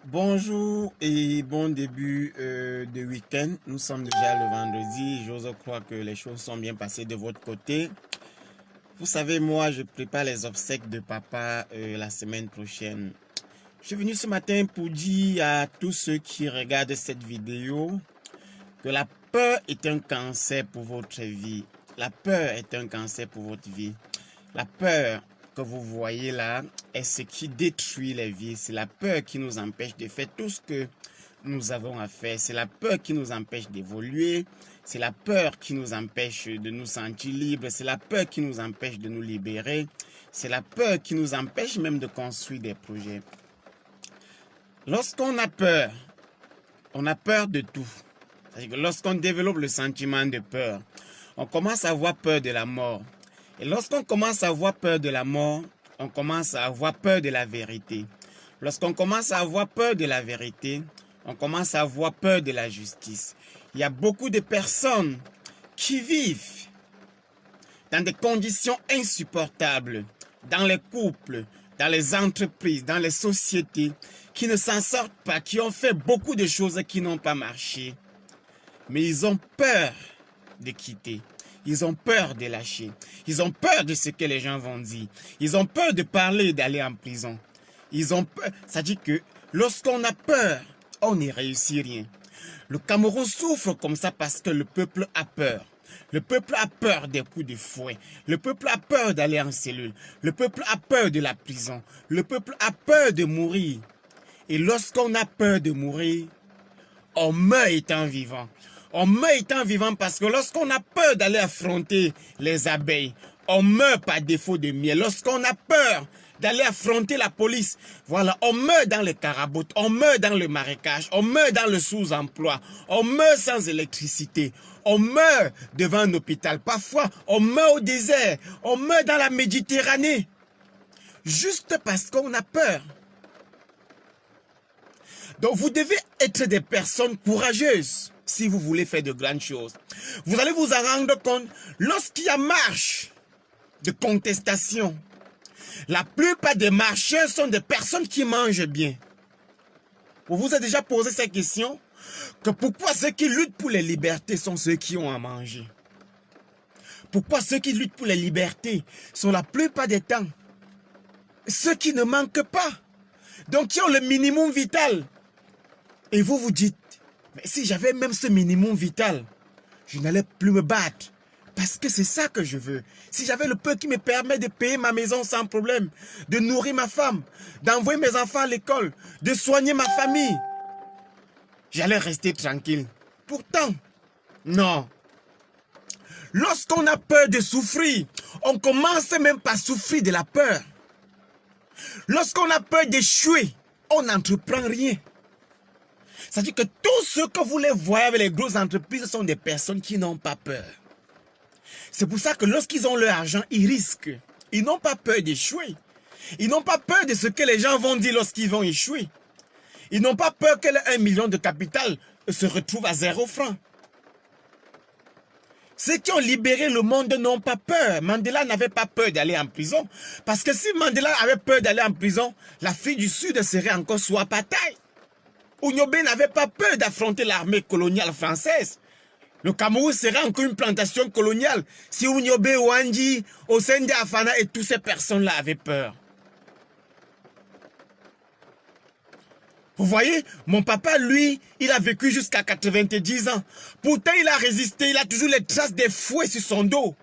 Bonjour et bon début de week-end. Nous sommes déjà le vendredi. J'ose croire que les choses sont bien passées de votre côté. Vous savez, moi, je prépare les obsèques de papa la semaine prochaine. Je suis venu ce matin pour dire à tous ceux qui regardent cette vidéo que la peur est un cancer pour votre vie. La peur est un cancer pour votre vie. La peur que vous voyez là est ce qui détruit les vies. C'est la peur qui nous empêche de faire tout ce que nous avons à faire. C'est la peur qui nous empêche d'évoluer. C'est la peur qui nous empêche de nous sentir libres. C'est la peur qui nous empêche de nous libérer. C'est la peur qui nous empêche même de construire des projets. Lorsqu'on a peur de tout. C'est-à-dire que lorsqu'on développe le sentiment de peur, on commence à avoir peur de la mort. Et lorsqu'on commence à avoir peur de la mort, on commence à avoir peur de la vérité. Lorsqu'on commence à avoir peur de la vérité, on commence à avoir peur de la justice. Il y a beaucoup de personnes qui vivent dans des conditions insupportables, dans les couples, dans les entreprises, dans les sociétés, qui ne s'en sortent pas, qui ont fait beaucoup de choses qui n'ont pas marché. Mais ils ont peur de quitter. Ils ont peur de lâcher. Ils ont peur de ce que les gens vont dire. Ils ont peur de parler et d'aller en prison. Ils ont peur. Ça dit que lorsqu'on a peur, on n'y réussit rien. Le Cameroun souffre comme ça parce que le peuple a peur. Le peuple a peur des coups de fouet. Le peuple a peur d'aller en cellule. Le peuple a peur de la prison. Le peuple a peur de mourir. Et lorsqu'on a peur de mourir, on meurt étant vivant. On meurt étant vivant parce que lorsqu'on a peur d'aller affronter les abeilles, on meurt par défaut de miel. Lorsqu'on a peur d'aller affronter la police, voilà, on meurt dans les caraboutes, on meurt dans le marécage, on meurt dans le sous-emploi, on meurt sans électricité, on meurt devant un hôpital. Parfois, on meurt au désert, on meurt dans la Méditerranée, juste parce qu'on a peur. Donc vous devez être des personnes courageuses si vous voulez faire de grandes choses. Vous allez vous en rendre compte lorsqu'il y a marche de contestation. La plupart des marcheurs sont des personnes qui mangent bien. Vous vous êtes déjà posé cette question? Que pourquoi ceux qui luttent pour les libertés sont ceux qui ont à manger? Pourquoi ceux qui luttent pour les libertés sont la plupart des temps ceux qui ne manquent pas? Donc qui ont le minimum vital. Et vous vous dites, mais si j'avais même ce minimum vital, je n'allais plus me battre. Parce que c'est ça que je veux. Si j'avais le peu qui me permet de payer ma maison sans problème, de nourrir ma femme, d'envoyer mes enfants à l'école, de soigner ma famille, j'allais rester tranquille. Pourtant, non. Lorsqu'on a peur de souffrir, on commence même par souffrir de la peur. Lorsqu'on a peur d'échouer, on n'entreprend rien. C'est-à-dire que tous ceux que vous les voyez avec les grosses entreprises sont des personnes qui n'ont pas peur. C'est pour ça que lorsqu'ils ont leur argent, ils risquent. Ils n'ont pas peur d'échouer. Ils n'ont pas peur de ce que les gens vont dire lorsqu'ils vont échouer. Ils n'ont pas peur que le 1 million de capital se retrouve à 0 francs. Ceux qui ont libéré le monde n'ont pas peur. Mandela n'avait pas peur d'aller en prison. Parce que si Mandela avait peur d'aller en prison, l'Afrique du Sud serait encore sous apartheid. Ounyobe n'avait pas peur d'affronter l'armée coloniale française. Le Cameroun serait encore une plantation coloniale si Ounyobe, Ouandji, Osende Afana et toutes ces personnes-là avaient peur. Vous voyez, mon papa, lui, il a vécu jusqu'à 90 ans. Pourtant, il a résisté, il a toujours les traces des fouets sur son dos.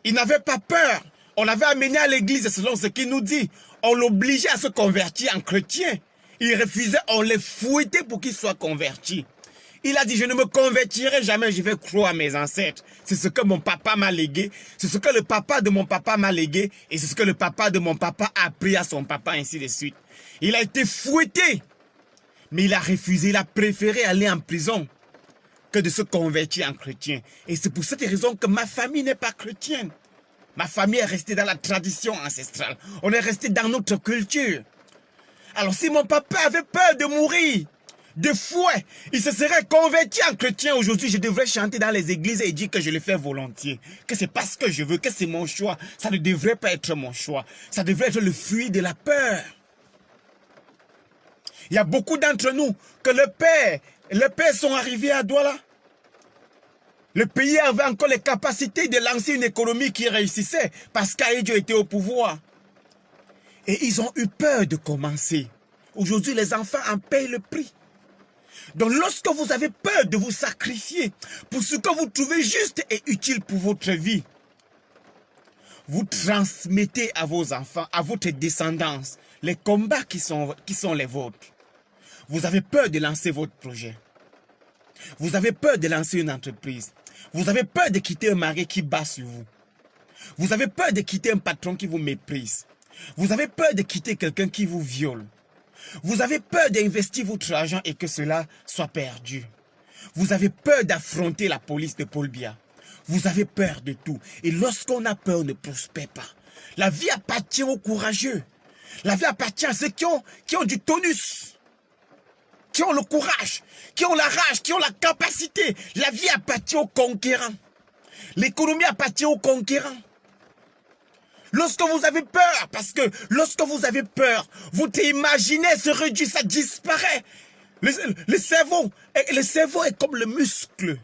Il n'avait pas peur. On l'avait amené à l'église, selon ce qu'il nous dit. On l'obligeait à se convertir en chrétien. Il refusait, on les fouettait pour qu'il soit converti. Il a dit, je ne me convertirai jamais, je vais croire à mes ancêtres. C'est ce que mon papa m'a légué, c'est ce que le papa de mon papa m'a légué, et c'est ce que le papa de mon papa a appris à son papa, ainsi de suite. Il a été fouetté, mais il a refusé, il a préféré aller en prison que de se convertir en chrétien. Et c'est pour cette raison que ma famille n'est pas chrétienne. Ma famille est restée dans la tradition ancestrale. On est resté dans notre culture. Alors si mon papa avait peur de mourir, de fouet, il se serait converti en chrétien aujourd'hui, je devrais chanter dans les églises et dire que je le fais volontiers. Que c'est parce que je veux, que c'est mon choix. Ça ne devrait pas être mon choix. Ça devrait être le fruit de la peur. Il y a beaucoup d'entre nous que les pères sont arrivés à Douala. Le pays avait encore les capacités de lancer une économie qui réussissait parce qu'Aïdjo était au pouvoir. Et ils ont eu peur de commencer. Aujourd'hui, les enfants en payent le prix. Donc lorsque vous avez peur de vous sacrifier pour ce que vous trouvez juste et utile pour votre vie, vous transmettez à vos enfants, à votre descendance, les combats qui sont les vôtres. Vous avez peur de lancer votre projet. Vous avez peur de lancer une entreprise. Vous avez peur de quitter un mari qui bat sur vous. Vous avez peur de quitter un patron qui vous méprise. Vous avez peur de quitter quelqu'un qui vous viole. Vous avez peur d'investir votre argent et que cela soit perdu. Vous avez peur d'affronter la police de Paul Biya. Vous avez peur de tout. Et lorsqu'on a peur, on ne prospère pas. La vie appartient aux courageux. La vie appartient à ceux qui ont du tonus, qui ont le courage, qui ont la rage, qui ont la capacité. La vie appartient aux conquérants. L'économie appartient aux conquérants. Lorsque vous avez peur, parce que lorsque vous avez peur, votre imaginaire se réduit, ça disparaît. Le cerveau est comme le muscle.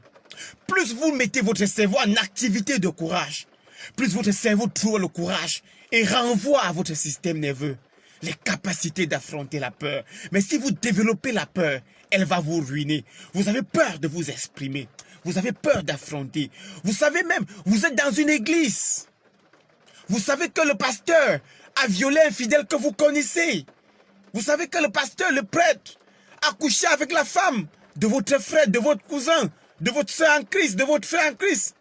Plus vous mettez votre cerveau en activité de courage, plus votre cerveau trouve le courage et renvoie à votre système nerveux les capacités d'affronter la peur. Mais si vous développez la peur, elle va vous ruiner. Vous avez peur de vous exprimer. Vous avez peur d'affronter. Vous savez même, vous êtes dans une église. Vous savez que le pasteur a violé un fidèle que vous connaissez. Vous savez que le pasteur, le prêtre, a couché avec la femme de votre frère, de votre cousin, de votre soeur en Christ, de votre frère en Christ.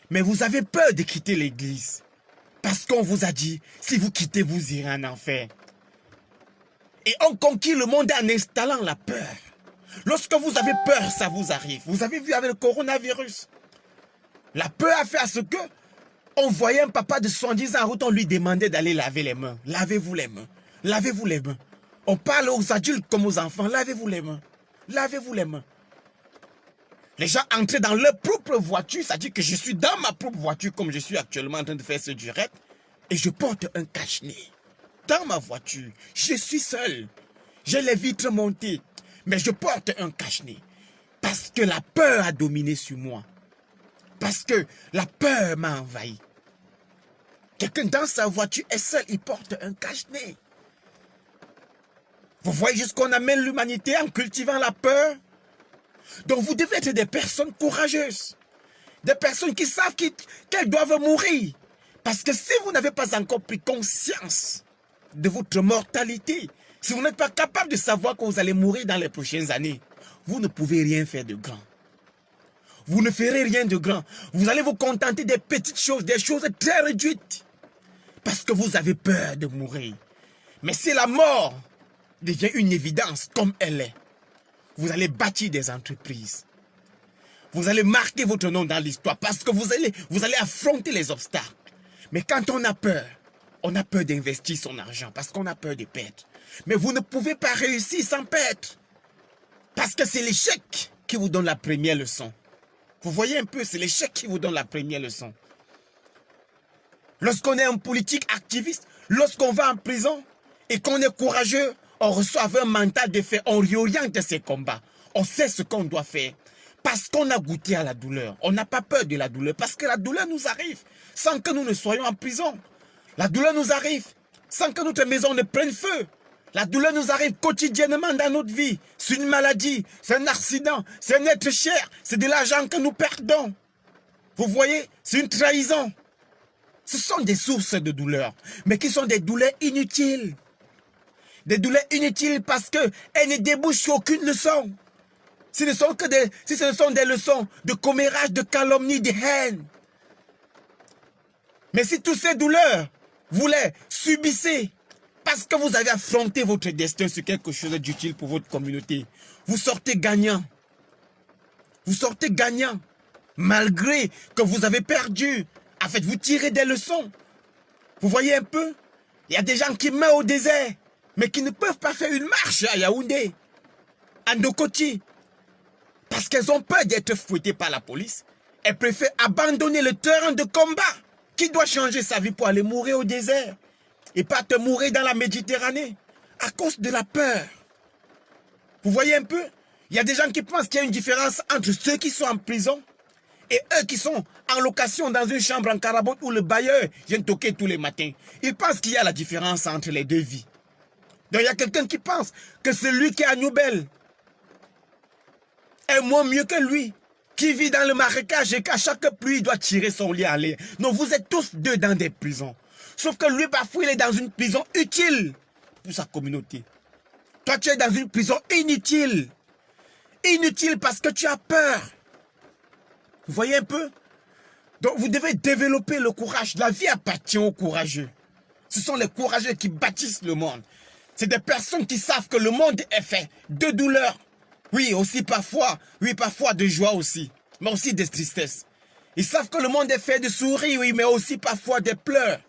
Mais vous avez peur de quitter l'église. Parce qu'on vous a dit, si vous quittez, vous irez en enfer. Et on conquiert le monde en installant la peur. Lorsque vous avez peur, ça vous arrive. Vous avez vu avec le coronavirus. La peur a fait à ce que on voyait un papa de 70 ans en route, on lui demandait d'aller laver les mains. Lavez-vous les mains. Lavez-vous les mains. On parle aux adultes comme aux enfants. Lavez-vous les mains. Lavez-vous les mains. Les gens entraient dans leur propre voiture. C'est-à-dire que je suis dans ma propre voiture comme je suis actuellement en train de faire ce direct. Et je porte un cache-nez. Dans ma voiture. Je suis seul. J'ai les vitres montées. Mais je porte un cache-nez. Parce que la peur a dominé sur moi. Parce que la peur m'a envahi. Quelqu'un dans sa voiture est seul, il porte un cache-nez. Vous voyez jusqu'où on amène l'humanité en cultivant la peur. Donc vous devez être des personnes courageuses. Des personnes qui savent qu'elles doivent mourir. Parce que si vous n'avez pas encore pris conscience de votre mortalité, si vous n'êtes pas capable de savoir que vous allez mourir dans les prochaines années, vous ne pouvez rien faire de grand. Vous ne ferez rien de grand. Vous allez vous contenter des petites choses, des choses très réduites. Parce que vous avez peur de mourir. Mais si la mort devient une évidence comme elle est, vous allez bâtir des entreprises. Vous allez marquer votre nom dans l'histoire parce que vous allez affronter les obstacles. Mais quand on a peur d'investir son argent parce qu'on a peur de perdre. Mais vous ne pouvez pas réussir sans perdre. Parce que c'est l'échec qui vous donne la première leçon. Vous voyez un peu, c'est l'échec qui vous donne la première leçon. Lorsqu'on est un politique activiste, lorsqu'on va en prison et qu'on est courageux, on reçoit un mental de fait, on réoriente ses combats. On sait ce qu'on doit faire. Parce qu'on a goûté à la douleur. On n'a pas peur de la douleur. Parce que la douleur nous arrive sans que nous ne soyons en prison. La douleur nous arrive sans que notre maison ne prenne feu. La douleur nous arrive quotidiennement dans notre vie. C'est une maladie, c'est un accident, c'est un être cher, c'est de l'argent que nous perdons. Vous voyez, c'est une trahison. Ce sont des sources de douleur, mais qui sont des douleurs inutiles. Des douleurs inutiles parce qu'elles ne débouchent sur aucune leçon. Si ce ne sont des leçons de commérage, de calomnie, de haine. Mais si toutes ces douleurs, vous les subissez, parce que vous avez affronté votre destin sur quelque chose d'utile pour votre communauté, vous sortez gagnant. Vous sortez gagnant. Malgré que vous avez perdu. En fait, vous tirez des leçons. Vous voyez un peu? Il y a des gens qui meurent au désert, mais qui ne peuvent pas faire une marche à Yaoundé, à Ndokoti. Parce qu'elles ont peur d'être fouettées par la police. Elles préfèrent abandonner le terrain de combat. Qui doit changer sa vie pour aller mourir au désert? Et pas te mourir dans la Méditerranée. À cause de la peur. Vous voyez un peu? Il y a des gens qui pensent qu'il y a une différence entre ceux qui sont en prison et eux qui sont en location dans une chambre en carabote où le bailleur vient toquer tous les matins. Ils pensent qu'il y a la différence entre les deux vies. Donc il y a quelqu'un qui pense que celui qui est à Newbel est moins mieux que lui, qui vit dans le marécage et qu'à chaque pluie, il doit tirer son lit à l'air. Non, vous êtes tous deux dans des prisons. Sauf que lui, parfois, il est dans une prison utile pour sa communauté. Toi, tu es dans une prison inutile. Inutile parce que tu as peur. Vous voyez un peu? Donc, vous devez développer le courage. La vie appartient aux courageux. Ce sont les courageux qui bâtissent le monde. C'est des personnes qui savent que le monde est fait de douleur. Oui, aussi parfois de joie aussi, mais aussi de tristesse. Ils savent que le monde est fait de sourires, oui, mais aussi parfois des pleurs.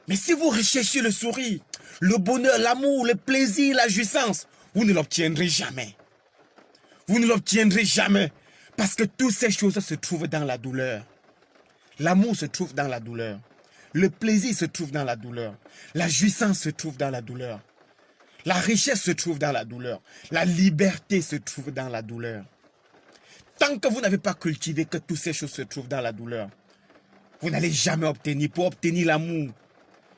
Mais si vous recherchez le sourire, le bonheur, l'amour, le plaisir, la jouissance, vous ne l'obtiendrez jamais. Vous ne l'obtiendrez jamais. Parce que toutes ces choses se trouvent dans la douleur. L'amour se trouve dans la douleur. Le plaisir se trouve dans la douleur. La jouissance se trouve dans la douleur. La richesse se trouve dans la douleur. La liberté se trouve dans la douleur. Tant que vous n'avez pas cultivé que toutes ces choses se trouvent dans la douleur, vous n'allez jamais obtenir. Pour obtenir l'amour,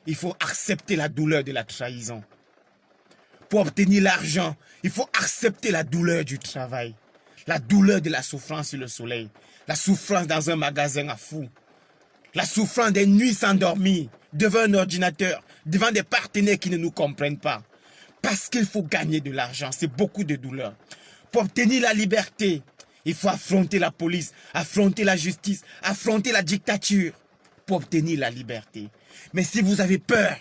il faut accepter la douleur de la trahison. Pour obtenir l'argent, il faut accepter la douleur du travail. La douleur de la souffrance sur le soleil. La souffrance dans un magasin à fou. La souffrance des nuits sans dormir, devant un ordinateur, devant des partenaires qui ne nous comprennent pas. Parce qu'il faut gagner de l'argent, c'est beaucoup de douleur. Pour obtenir la liberté, il faut affronter la police, affronter la justice, affronter la dictature. Pour obtenir la liberté. Mais si vous avez peur,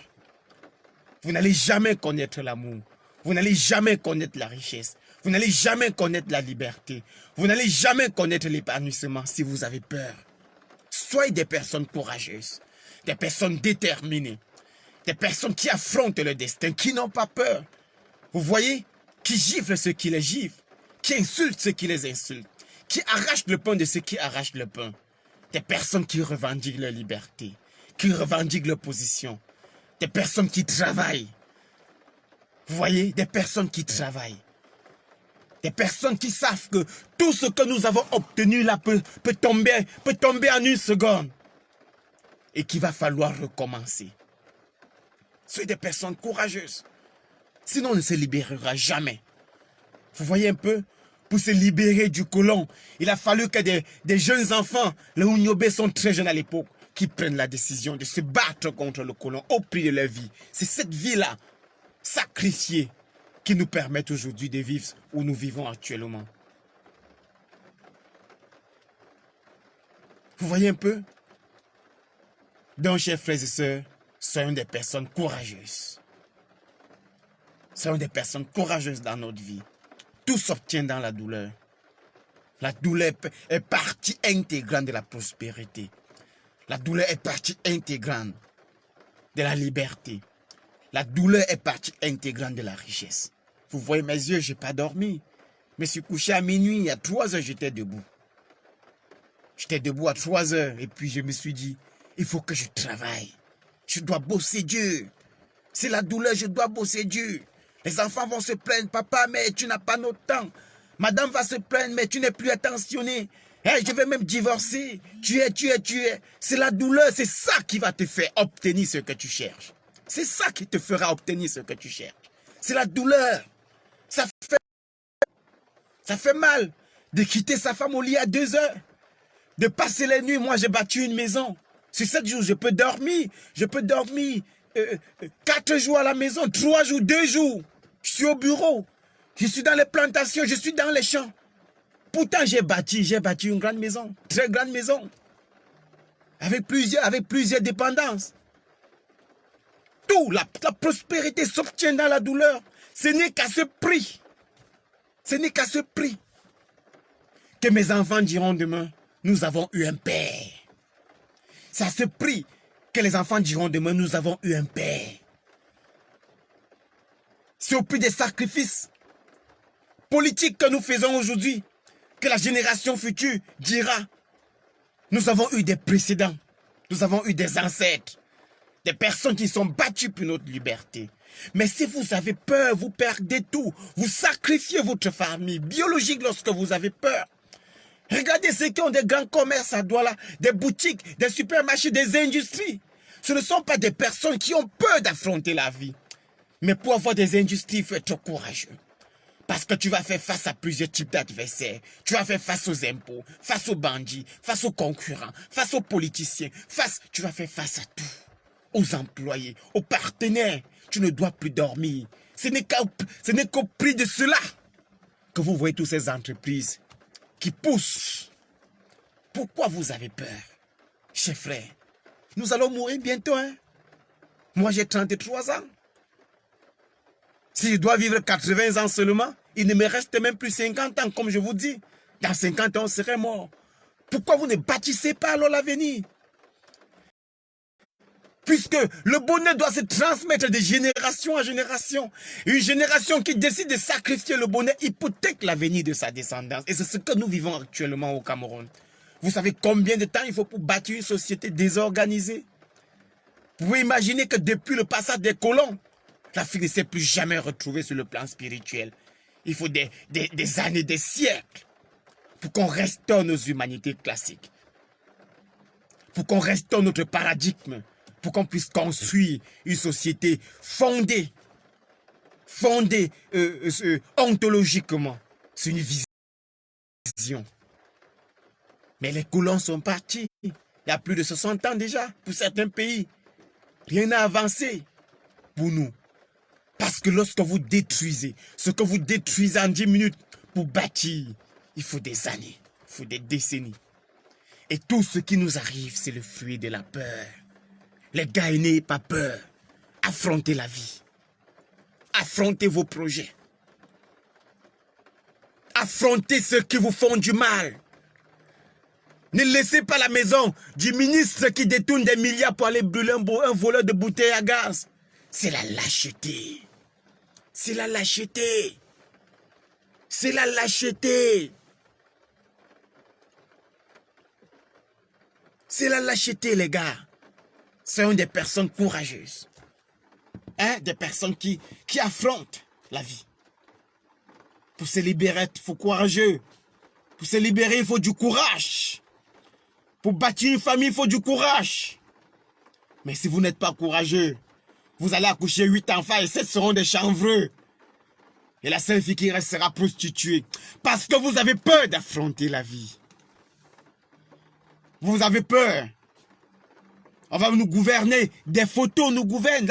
vous n'allez jamais connaître l'amour. Vous n'allez jamais connaître la richesse. Vous n'allez jamais connaître la liberté. Vous n'allez jamais connaître l'épanouissement si vous avez peur. Soyez des personnes courageuses, des personnes déterminées, des personnes qui affrontent le destin, qui n'ont pas peur. Vous voyez, qui giflent ceux qui les giflent, qui insultent ceux qui les insultent, qui arrachent le pain de ceux qui arrachent le pain. Des personnes qui revendiquent leur liberté, qui revendiquent leur position. Des personnes qui travaillent. Vous voyez, des personnes qui travaillent. Des personnes qui savent que tout ce que nous avons obtenu là peut tomber en une seconde. Et qu'il va falloir recommencer. Soyez des personnes courageuses. Sinon, on ne se libérera jamais. Vous voyez un peu? Pour se libérer du colon, il a fallu que des jeunes enfants, les Unyobé sont très jeunes à l'époque, qui prennent la décision de se battre contre le colon au prix de leur vie. C'est cette vie-là, sacrifiée, qui nous permet aujourd'hui de vivre où nous vivons actuellement. Vous voyez un peu? Donc, chers frères et sœurs, soyons des personnes courageuses. Soyons des personnes courageuses dans notre vie. Tout s'obtient dans la douleur. La douleur est partie intégrante de la prospérité. La douleur est partie intégrante de la liberté. La douleur est partie intégrante de la richesse. Vous voyez mes yeux, je n'ai pas dormi. Je me suis couché à minuit, il y a 3 heures, j'étais debout. J'étais debout à 3 heures et puis je me suis dit, il faut que je travaille. Je dois bosser dur. C'est la douleur, je dois bosser dur. Les enfants vont se plaindre, papa, mais tu n'as pas notre temps. Madame va se plaindre, mais tu n'es plus attentionné. Hey, je vais même divorcer. Tu es. C'est la douleur, c'est ça qui va te faire obtenir ce que tu cherches. C'est ça qui te fera obtenir ce que tu cherches. C'est la douleur. Ça fait mal de quitter sa femme au lit à 2 heures. De passer les nuits. Moi, j'ai bâti une maison. Sur 7 jours, je peux dormir. Je peux dormir 4 jours à la maison, 3 jours, 2 jours. Je suis au bureau. Je suis dans les plantations, je suis dans les champs. Pourtant, j'ai bâti une grande maison, très grande maison. Avec plusieurs dépendances. Tout, la prospérité s'obtient dans la douleur. Ce n'est qu'à ce prix. Ce n'est qu'à ce prix que mes enfants diront demain, nous avons eu un père. C'est à ce prix que les enfants diront demain, nous avons eu un père. C'est au prix des sacrifices politiques que nous faisons aujourd'hui que la génération future dira, nous avons eu des précédents, nous avons eu des ancêtres, des personnes qui sont battues pour notre liberté, Mais si vous avez peur, vous perdez tout. Vous sacrifiez votre famille biologique lorsque vous avez peur. Regardez ceux qui ont des grands commerces à Douala, des boutiques, des supermarchés, des industries. Ce ne sont pas des personnes qui ont peur d'affronter la vie. Mais pour avoir des industries, il faut être courageux. Parce que tu vas faire face à plusieurs types d'adversaires. Tu vas faire face aux impôts, face aux bandits, face aux concurrents, face aux politiciens, tu vas faire face à tout. Aux employés, aux partenaires. Tu ne dois plus dormir. Ce n'est qu'au prix de cela que vous voyez toutes ces entreprises qui poussent. Pourquoi vous avez peur? Chers frères, nous allons mourir bientôt. Hein? Moi, j'ai 33 ans. Si je dois vivre 80 ans seulement, il ne me reste même plus 50 ans, comme je vous dis. Dans 50 ans, on serait mort. Pourquoi vous ne bâtissez pas alors l'avenir? Puisque le bonheur doit se transmettre de génération en génération. Une génération qui décide de sacrifier le bonheur hypothèque l'avenir de sa descendance. Et c'est ce que nous vivons actuellement au Cameroun. Vous savez combien de temps il faut pour bâtir une société désorganisée? Vous pouvez imaginer que depuis le passage des colons, l'Afrique ne s'est plus jamais retrouvée sur le plan spirituel. Il faut des années, des siècles pour qu'on restaure nos humanités classiques. Pour qu'on restaure notre paradigme. Pour qu'on puisse construire une société fondée ontologiquement sur une vision. Mais les colons sont partis. Il y a plus de 60 ans déjà, pour certains pays. Rien n'a avancé pour nous. Parce que lorsque vous détruisez, ce que vous détruisez en 10 minutes pour bâtir, il faut des années, il faut des décennies. Et tout ce qui nous arrive, c'est le fruit de la peur. Les gars, n'ayez pas peur. Affrontez la vie. Affrontez vos projets. Affrontez ceux qui vous font du mal. Ne laissez pas la maison du ministre qui détourne des milliards pour aller brûler un voleur de bouteilles à gaz. C'est la lâcheté. C'est la lâcheté. C'est la lâcheté. C'est la lâcheté, les gars. Soyons des personnes courageuses. Hein? Des personnes qui affrontent la vie. Pour se libérer, il faut courageux. Pour se libérer, il faut du courage. Pour bâtir une famille, il faut du courage. Mais si vous n'êtes pas courageux, vous allez accoucher 8 enfants et 7 seront des chanvreux. Et la seule fille qui reste sera prostituée. Parce que vous avez peur d'affronter la vie. Vous avez peur. On va nous gouverner. Des photos nous gouvernent.